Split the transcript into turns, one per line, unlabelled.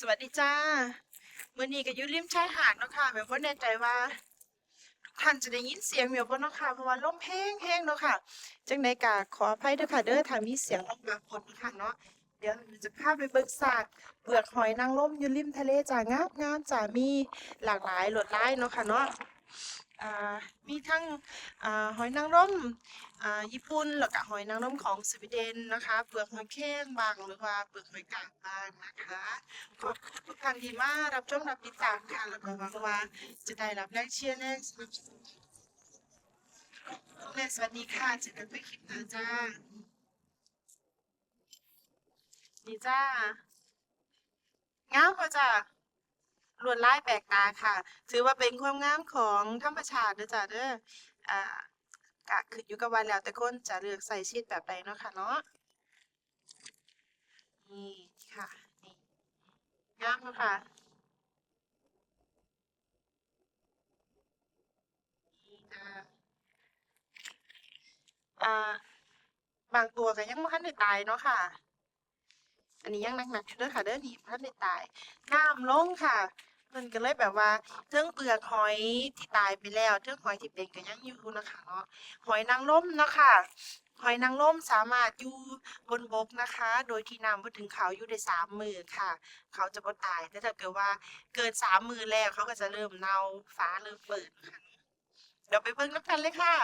สวัสดีจ้ามื้อนี้ก็อยู่ริมชายหาดเนาะค่ะแบบบ่แน่ใจว่าทุกท่านจะได้ยินเสียงเหมียวบ่เนาะค่ะเพราะว่าลมแห้งๆเนาะค่ะจังใดก็ขออภัยเด้อค่ะเด้อถ้ามีเสียงลมบางคนเนาะค่ะเนาะเดี๋ยวเราจะพาไปเบิ่งซากเปลือกหอยนางรมอยู่ริมทะเลจ้างามๆจ้ามีหลากหลายลวดลายเนาะค่ะเนาะอ่ามีทั้งหอยนางรมญี่ปุ่นแล้วก็หอยนางรมของสวีเดนนะคะเปลือกหอยแครงบางหรือว่าเปลือกหอยกาบบางนะคะขอบคุณทุกท่านที่มารับชมรับติดตามค่ะแล้วก็หวังว่าจะได้รับแรงเชียร์แรงสนับสนุนและสวัสดีค่ะเจอกันใหม่คลิปหน้าจ้านี่จ้างามป่ะจ้าลวดลายแปลกตาค่ะถือว่าเป็นความงามของธรรมชาติเด้อจ้าเด้ออ่า ก็ขึ้นอยู่กับว่าแล้วแต่คนจะเลือกใส่ชีทแบบใดเนาะค่ะเนาะนี่ค่ะนี่งามเนาะค่ะนี่อ่าบางตัวก็ยังบ่ทันได้ตายเนาะค่ะอันนี้ยังหนักๆอยู่เด้อค่ะเด้อนี่บ่ทันได้ตายน้ำลงค่ะเพิ่นก็เลยแบบว่าเทิงเปลือกหอยที่ตายไปแล้วเทิงหอยที่เป็นก็ยังอยู่นะคะเนาะหอยนางรมเนาะค่ะหอยนางรมสามารถอยู่บนบกนะคะโดยที่น้ำบ่ถึงเขาอยู่ได้3 มื้อค่ะเขาจะบ่ตายแต่ถ้าเกิดว่าเกิน3 มื้อแล้วเขาก็จะเริ่มเน่าฟ้าเริ่มเปิดค่ะเดี๋ยวไปเบิ่งนำกันเลยค่ะ